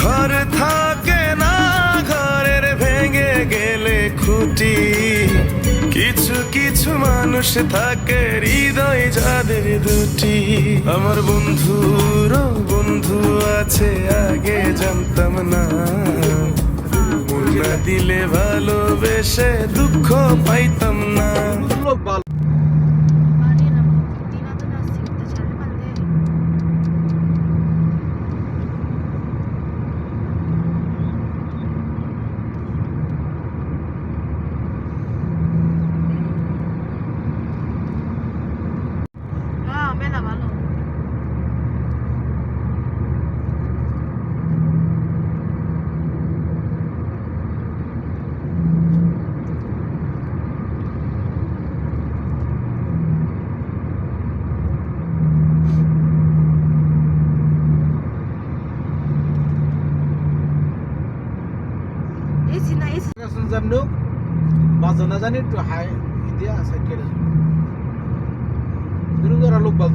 ঘর থাকে না, ঘরের ভেঙে গেলে খুঁটি। কিছু কিছু মানুষ থাকে হৃদয় যাদের দুটি। আমার বন্ধুর বন্ধু আছে আগে জানতাম না, না দিলে ভালোবেসে দুঃখ পাইতাম না। মেলা ভালো। এসি না এসি বাজনা জানি একটু হাই দিয়া সাইড কেটে লোক বাল